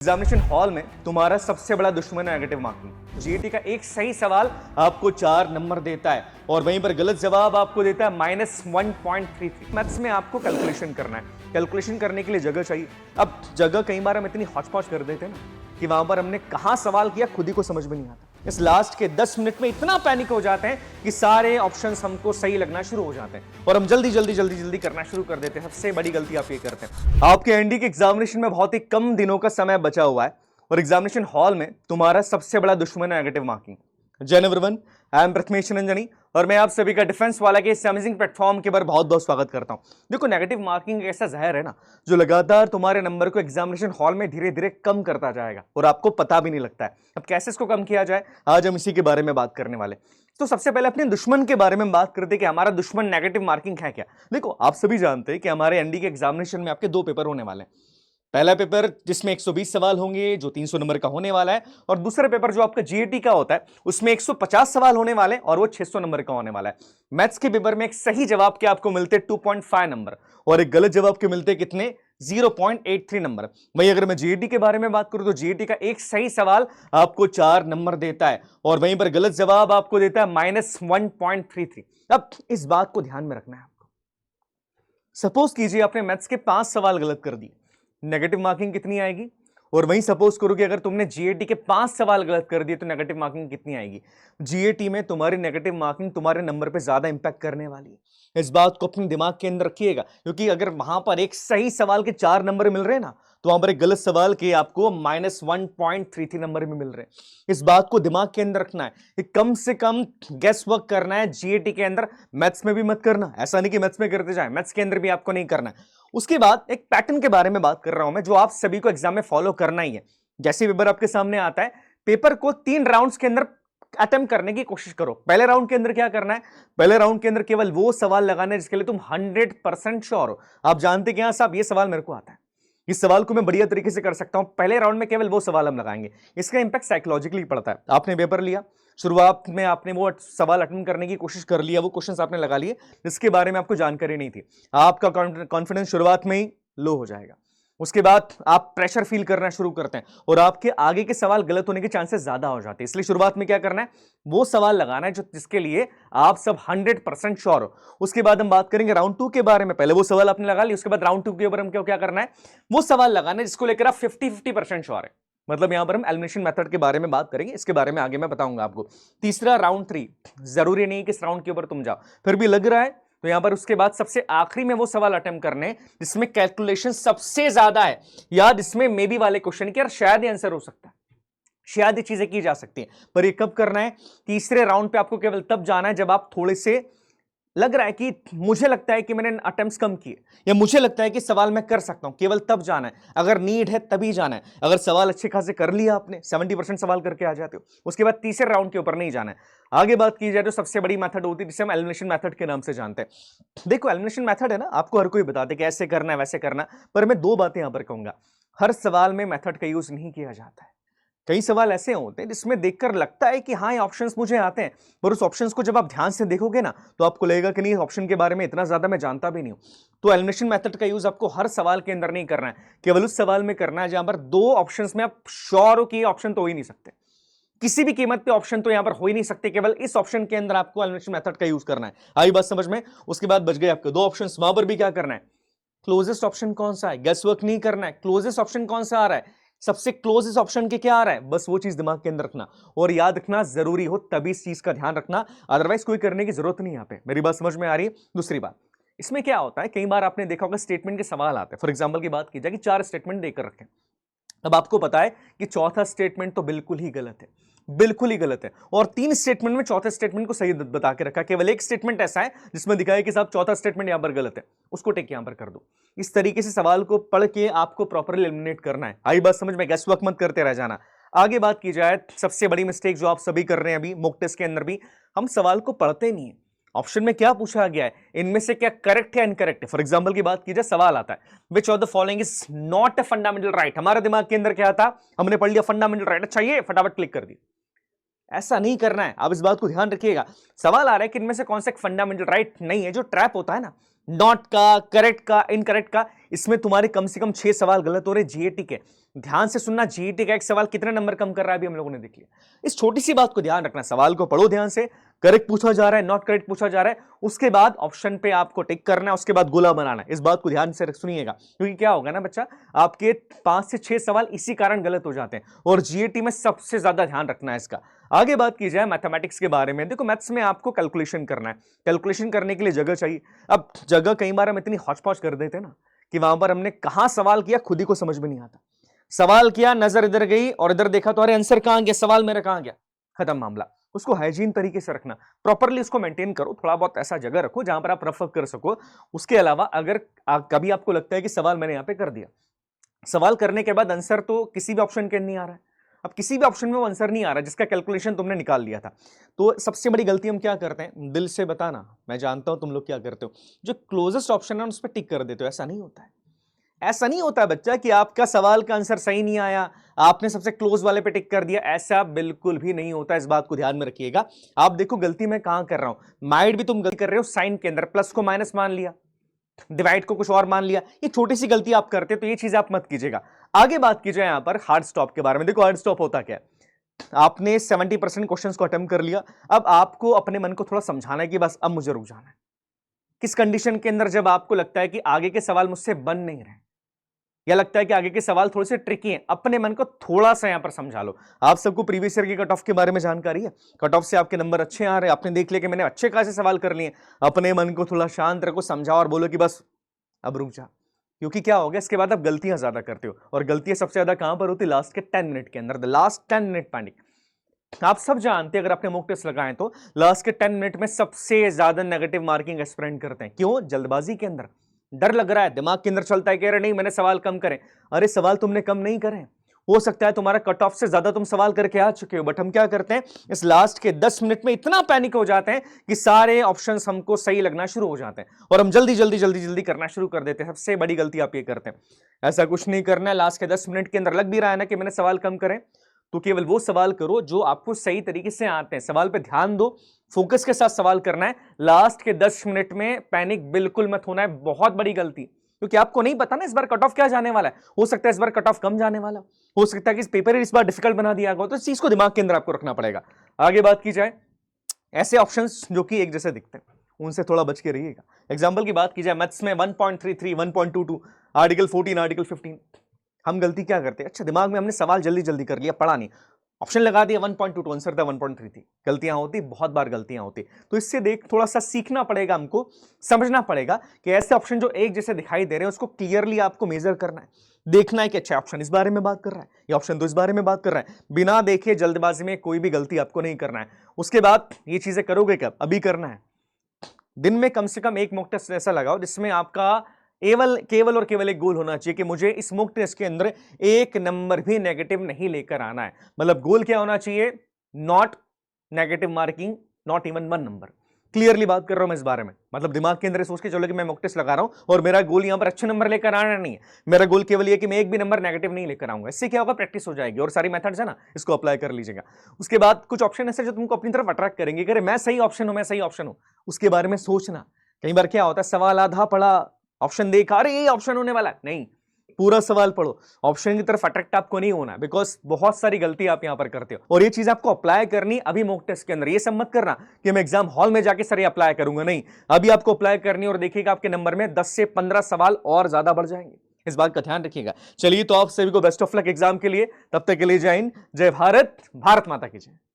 Examination hall में तुम्हारा सबसे बड़ा दुश्मन है नेगेटिव मार्किंग। जीईटी का एक सही सवाल आपको 4 नंबर देता है और वहीं पर गलत जवाब आपको देता है -1.33। मैथ्स में आपको कैलकुलेशन करना है। कैलकुलेशन करने के लिए जगह चाहिए। अब जगह कई बार हम इतनी हौच-पौच कर देते हैं ना कि वहां पर हमने कहां सवाल किया खुद ही को समझ में नहीं आता। इस लास्ट के 10 मिनट में इतना पैनिक हो जाते हैं कि सारे ऑप्शंस हमको सही लगना शुरू हो जाते हैं और हम जल्दी करना शुरू कर देते हैं। सबसे बड़ी गलती आप ये करते हैं। आपके एनडी के एग्जामिनेशन में बहुत ही कम दिनों का समय बचा हुआ है और एग्जामिनेशन हॉल में तुम्हारा सबसे बड़ा दुश्मन है नेगेटिव मार्किंग। जय everyone, I am Prathamesh Ranjani और मैं आप सभी का डिफेंस वाला के इस अमेजिंग प्लेटफॉर्म के बार बहुत बहुत स्वागत करता हूं। देखो, नेगेटिव मार्किंग एक ऐसा जहर है ना जो लगातार तुम्हारे नंबर को एग्जामिनेशन हॉल में धीरे धीरे कम करता जाएगा और आपको पता भी नहीं लगता है। अब कैसे इसको कम किया जाए, आज हम इसी के बारे में बात करने वाले। तो सबसे पहले अपने दुश्मन के बारे में बात करते हैं कि हमारा दुश्मन नेगेटिव मार्किंग है क्या। देखो, आप सभी जानते हैं कि हमारे एनडी के एग्जामिनेशन में आपके 2 पेपर होने वाले हैं। पहला पेपर जिसमें 120 सवाल होंगे जो 300 नंबर का होने वाला है और दूसरा पेपर जो आपका जीएटी का होता है उसमें 150 सवाल होने वाले और वो 600 नंबर का होने वाला है। मैथ्स के पेपर में एक सही जवाब के आपको मिलते 2.5 नंबर और एक गलत जवाब के मिलते कितने 0.83 नंबर। वहीं अगर मैं जीएटी के बारे में बात करूं तो जीएटी का एक सही सवाल आपको 4 नंबर देता है और वहीं पर गलत जवाब आपको देता है -1.33। अब इस बात को ध्यान में रखना है आपको। सपोज कीजिए आपने मैथ्स के 5 सवाल गलत कर दिए, नेगेटिव मार्किंग कितनी आएगी? और वहीं सपोज करो कि अगर तुमने जीएटी के 5 सवाल गलत कर दिए तो नेगेटिव मार्किंग कितनी आएगी? जीएटी में तुम्हारी नेगेटिव मार्किंग तुम्हारे नंबर पे ज्यादा इंपैक्ट करने वाली है। इस बात को अपने दिमाग के अंदर रखिएगा, क्योंकि अगर वहां पर एक सही सवाल के 4 नंबर मिल रहे हैं ना तो वहां पर एक गलत सवाल के आपको -1.33 नंबर भी मिल रहे हैं। इस बात को दिमाग के अंदर रखना है कि कम से कम गेस वर्क करना है जीएटी के अंदर। मैथ्स में भी मत करना, ऐसा नहीं कि मैथ्स में करते जाए, मैथ्स के अंदर भी आपको नहीं करना है। उसके बाद एक पैटर्न के बारे में बात कर रहा हूं मैं जो आप सभी को एग्जाम में फॉलो करना ही है। जैसे पेपर आपके सामने आता है, पेपर को 3 राउंड्स के अंदर अटेम्प्ट करने की कोशिश करो। पहले राउंड के अंदर क्या करना है? पहले राउंड के अंदर केवल वो सवाल लगाने जिसके लिए तुम 100% श्योर हो। आप जानते कि हाँ साहब, ये सवाल मेरे को आता है, इस सवाल को मैं बढ़िया तरीके से कर सकता हूं। पहले राउंड में केवल वो सवाल हम लगाएंगे। इसका इंपैक्ट साइकोलॉजिकली पड़ता है। आपने पेपर लिया, शुरुआत में आपने वो सवाल अटेंड करने की कोशिश कर लिया, वो क्वेश्चंस आपने लगा लिए जिसके बारे में आपको जानकारी नहीं थी, आपका कॉन्फिडेंस शुरुआत में ही लो हो जाएगा। उसके बाद आप प्रेशर फील करना शुरू करते हैं और आपके आगे के सवाल गलत होने के चांसेस ज्यादा हो जाते हैं। इसलिए शुरुआत में क्या करना है, वो सवाल लगाना है जो जिसके लिए आप सब 100% श्योर हो। उसके बाद हम बात करेंगे राउंड 2 के बारे में। पहले वो सवाल आपने लगा लिया, उसके बाद राउंड 2 के ऊपर हम क्या करना है, वो सवाल लगाना है जिसको लेकर आप 50-50% श्योर है। मतलब यहां पर हम एलिमिनेशन मेथड के बारे में बात करेंगे, इसके बारे में आगे मैं बताऊंगा आपको। तीसरा राउंड 3, जरूरी नहीं कि इस राउंड के ऊपर तुम जाओ, फिर भी लग रहा है तो यहां पर उसके बाद सबसे आखिरी में वो सवाल अटेम्प्ट करने जिसमें कैलकुलेशन सबसे ज्यादा है या जिसमें मे बी वाले क्वेश्चन के यार शायद ये आंसर हो सकता है, शायद ये चीजें की जा सकती हैं। पर ये कब करना है? तीसरे राउंड पे आपको केवल तब जाना है जब आप थोड़े से लग रहा है कि मुझे लगता है कि मैंने अटेम्प्ट्स कम किए या मुझे लगता है कि सवाल मैं कर सकता हूं, केवल तब जाना है। अगर नीड है तभी जाना है। अगर सवाल अच्छे खासे कर लिया आपने, 70% सवाल करके आ जाते हो, उसके बाद तीसरे राउंड के ऊपर नहीं जाना है। आगे बात की जाए तो सबसे बड़ी मेथड होती है जिसे हम एलिमिनेशन मेथड के नाम से जानते हैं। देखो, एलिमिनेशन मेथड है ना, आपको हर कोई बताते कि ऐसे करना है वैसे करना, पर मैं 2 बातें यहां पर कहूंगा। हर सवाल में मेथड का यूज नहीं किया जाता है। कई सवाल ऐसे होते हैं जिसमें देखकर लगता है कि हाँ ये ऑप्शंस मुझे आते हैं, पर उस ऑप्शंस को जब आप ध्यान से देखोगे ना तो आपको लगेगा कि नहीं, ऑप्शन के बारे में इतना ज्यादा मैं जानता भी नहीं हूं। तो एलिमिनेशन मेथड का यूज आपको हर सवाल के अंदर नहीं करना है, केवल उस सवाल में करना है जहां पर 2 ऑप्शंस में आप श्योर हो कि ये ऑप्शन तो हो ही नहीं सकते, किसी भी कीमत पे ऑप्शन तो यहां पर हो ही नहीं सकते। केवल इस ऑप्शन के अंदर आपको एलिमिनेशन मेथड का यूज करना है। आई बात समझ में? उसके बाद बच गए आपके 2 ऑप्शन। वहां पर भी क्या करना है, क्लोजेस्ट ऑप्शन कौन सा है, गेस वर्क नहीं करना है। क्लोजेस्ट ऑप्शन कौन सा आ रहा है, सबसे क्लोजेस्ट ऑप्शन के क्या आ रहा है, बस वो चीज दिमाग के अंदर रखना और याद रखना जरूरी हो तभी इस चीज का ध्यान रखना, अदरवाइज कोई करने की जरूरत नहीं। यहाँ पे मेरी बात समझ में आ रही है? दूसरी बात, इसमें क्या होता है, कई बार आपने देखा होगा स्टेटमेंट के सवाल आते हैं। फॉर एग्जाम्पल की बात की जाए कि 4 स्टेटमेंट देकर रखें। अब आपको पता है कि चौथा स्टेटमेंट तो बिल्कुल ही गलत है, बिल्कुल ही गलत है, और 3 स्टेटमेंट में चौथे स्टेटमेंट को सही बता के रखा। केवल एक स्टेटमेंट ऐसा है जिसमें दिखाया कि साहब चौथा स्टेटमेंट यहां पर गलत है, उसको टिक यहां पर कर दो। इस तरीके से सवाल को पढ़ के आपको प्रॉपरली एलिमिनेट करना है। आई बात समझ में? गैस वर्क मत करते रह जाना। आगे बात की जाए, सबसे बड़ी मिस्टेक जो आप सभी कर रहे हैं अभी मॉक टेस्ट के अंदर भी, हम सवाल को पढ़ते नहीं है। ऑप्शन में क्या पूछा गया है, इनमें से क्या करेक्ट है इनकरेक्ट है। फॉर एग्जांपल की बात की जाए, सवाल आता है which of the following is not a fundamental right. हमारे दिमाग के अंदर क्या था, हमने पढ़ लिया फंडामेंटल राइट, अच्छा ये फटाफट क्लिक कर दिया। ऐसा नहीं करना है, आप इस बात को ध्यान रखिएगा। सवाल आ रहा है कि इनमें से कौन सा फंडामेंटल राइट नहीं है। जो ट्रैप होता है ना, नॉट का, करेक्ट का, इनकरेक्ट का, इसमें तुम्हारे कम से कम 6 सवाल गलत हो रहे जीएटी के। ध्यान से सुनना, जीईटी का एक सवाल कितने नंबर कम कर रहा है अभी हम लोगों ने देख लिया। इस छोटी सी बात को ध्यान रखना, सवाल को पढ़ो ध्यान से, करेक्ट पूछा जा रहा है, नॉट करेक्ट पूछा जा रहा है, उसके बाद ऑप्शन पे आपको टिक करना है, उसके बाद गोला बनाना है। इस बात को ध्यान से सुनिएगा, क्योंकि क्या होगा ना बच्चा, आपके 5 से 6 सवाल इसी कारण गलत हो जाते हैं, और जीईटी में सबसे ज्यादा ध्यान रखना है इसका। आगे बात की जाए मैथमेटिक्स के बारे में, देखो मैथ्स में आपको कैलकुलेशन करना है, कैलकुलेशन करने के लिए जगह चाहिए। अब जगह कई बार हम इतनी हौच पौच कर देते हैं ना कि वहां पर हमने कहां सवाल किया खुद ही को समझ में नहीं आता। सवाल किया, नजर इधर गई और इधर देखा तो अरे आंसर कहां गया, सवाल मेरा कहां गया, खत्म मामला। उसको हाइजीन तरीके से रखना, प्रॉपरली उसको मेंटेन करो, थोड़ा बहुत ऐसा जगह रखो जहां पर आप रफ कर सको। उसके अलावा अगर कभी आपको लगता है कि सवाल मैंने यहां पे कर दिया, सवाल करने के बाद आंसर तो किसी भी ऑप्शन के नहीं आ रहा है, अब किसी भी ऑप्शन में वो आंसर नहीं आ रहा जिसका कैलकुलेशन तुमने निकाल लिया था, तो सबसे बड़ी गलती हम क्या करते हैं, दिल से बताना, मैं जानता हूं तुम लोग क्या करते हो, जो क्लोजेस्ट ऑप्शन है उस पर टिक कर देते हो। ऐसा नहीं होता है, ऐसा नहीं होता है बच्चा कि आपका सवाल का आंसर सही नहीं आया, आपने सबसे क्लोज वाले पे टिक कर दिया, ऐसा बिल्कुल भी नहीं होता। इस बात को ध्यान में रखिएगा। आप देखो गलती मैं कहां कर रहा हूं, माइट भी तुम गलती कर रहे हो, साइन के अंदर प्लस को माइनस मान लिया, डिवाइड को कुछ और मान लिया, ये छोटी सी गलती आप करते हो, तो ये चीज आप मत कीजिएगा। आगे बात कीजिए यहां पर हार्ड स्टॉप के बारे में। देखो हार्ड स्टॉप होता क्या है, आपने 70% क्वेश्चंस को अटेम्प्ट कर लिया, अब आपको अपने मन को थोड़ा समझाना है कि बस अब मुझे रुक जाना है। किस कंडीशन के अंदर, जब आपको लगता है कि आगे के सवाल मुझसे बन नहीं रहे, या लगता है कि आगे के सवाल थोड़े से ट्रिकी हैं, अपने मन को थोड़ा सा यहां पर समझा लो। आप सबको प्रीवियस ईयर की कट ऑफ के बारे में जानकारी है, कट ऑफ से आपके नंबर अच्छे आ रहे हैं, आपने देख लिया कि मैंने अच्छे खासे सवाल कर लिए, अपने मन को थोड़ा शांत रखो, समझाओ और बोलो कि बस अब रुक जा। क्योंकि क्या हो गया, इसके बाद आप गलतियां ज्यादा करते हो, और गलतियां सबसे ज्यादा कहां पर होती है, लास्ट के 10 मिनट के अंदर, द लास्ट 10 मिनट पैनिक। आप सब जानते हैं, अगर आपने मॉक टेस्ट लगाए तो लास्ट के 10 मिनट में सबसे ज्यादा नेगेटिव मार्किंग एस्पिरेंट करते हैं। क्यों, जल्दबाजी के अंदर, डर लग रहा है, दिमाग के अंदर चलता है कि अरे नहीं मैंने सवाल कम करे। अरे सवाल तुमने कम नहीं करे, हो सकता है तुम्हारा कट ऑफ से ज्यादा तुम सवाल करके आ चुके हो, बट हम क्या करते हैं, इस लास्ट के 10 मिनट में इतना पैनिक हो जाते हैं कि सारे ऑप्शंस हमको सही लगना शुरू हो जाते हैं, और हम जल्दी जल्दी जल्दी जल्दी करना शुरू कर देते हैं। सबसे बड़ी गलती आप ये करते हैं, ऐसा कुछ नहीं करना है। लास्ट के 10 मिनट के अंदर लग भी रहा है ना कि मैंने सवाल कम करे, तो केवल वो सवाल करो जो आपको सही तरीके से आते हैं, सवाल पे ध्यान दो, फोकस के साथ सवाल करना है। लास्ट के 10 मिनट में पैनिक बिल्कुल मत होना है, बहुत बड़ी गलती, क्योंकि आपको नहीं पता ना इस बार कट ऑफ क्या जाने वाला है, हो सकता है इस बार कट ऑफ कम जाने वाला, हो सकता है कि इस पेपर इस बार डिफिकल्ट बना दिया गया, तो इस चीज को दिमाग के अंदर आपको रखना पड़ेगा। आगे बात की जाए, ऐसे ऑप्शंस जो कि एक जैसे दिखते हैं उनसे थोड़ा बच के रहिएगा। एग्जांपल की बात की जाए, मैथ्स में 1.33, 1.22, आर्टिकल 14, आर्टिकल 15, हम गलती क्या करते हैं, अच्छा दिमाग में हमने सवाल जल्दी जल्दी कर लिया, पढ़ा नहीं, ऑप्शन लगा दिया 1.22, आंसर था 1.33। गलतियां होती, बहुत बार गलतियां होती, तो इससे देख थोड़ा सा सीखना पड़ेगा, हमको समझना पड़ेगा कि ऐसे ऑप्शन जो एक जैसे दिखाई दे रहे हैं उसको क्लियरली आपको मेजर करना है, देखना है कि अच्छा ऑप्शन इस बारे में बात कर रहा है, ये ऑप्शन तो इस बारे में बात कर रहा है। बिना देखे जल्दबाजी में कोई भी गलती आपको नहीं करना है। उसके बाद ये चीजें करोगे कब, अभी करना है। दिन में कम से कम एक मॉक टेस्ट ऐसा लगाओ जिसमें आपका केवल और केवल एक गोल होना चाहिए कि मुझे इस मॉक टेस्ट के अंदर एक नंबर भी नेगेटिव नहीं लेकर आना है। मतलब गोल क्या होना चाहिए, not negative marking, not even 1 number. Clearly बात कर रहा हूं मैं इस बारे में, मतलब दिमाग के अंदर सोच के चलो कि मैं मॉक टेस्ट लगा रहा हूं और मेरा गोल यहां पर अच्छे नंबर लेकर आना नहीं है, मेरा गोल केवल ये कि मैं एक भी नंबर नेगेटिव नहीं लेकर आऊंगा। इससे क्या होगा, प्रैक्टिस हो जाएगी, और सारी मेथड्स है ना, इसको अप्लाई कर लीजिएगा। उसके बाद कुछ ऑप्शन ऐसे जो तुमको अपनी तरफ अट्रैक्ट करेंगे कि मैं सही ऑप्शन हूं, मैं सही ऑप्शन हूं, उसके बारे में सोचना। कई बार क्या होता है, सवाल आधा पढ़ा, ऑप्शन देखा, अरे ये ऑप्शन होने वाला नहीं, पूरा सवाल पढ़ो, ऑप्शन की तरफ अट्रैक्ट आपको नहीं होना, बिकॉज बहुत सारी गलती आप यहां पर करते हो, और ये चीज आपको अप्लाई करनी अभी मॉक टेस्ट के अंदर। ये सब मत करना कि मैं एग्जाम हॉल में जाके सर ये अप्लाई करूंगा, नहीं, अभी आपको अप्लाई करनी, और देखिएगा आपके नंबर में 10 से 15 सवाल और ज्यादा बढ़ जाएंगे। इस बात का ध्यान रखिएगा। चलिए, तो आप सभी को बेस्ट ऑफ लक एग्जाम के लिए, तब तक के लिए जय हिंद, जय भारत, भारत माता की जय।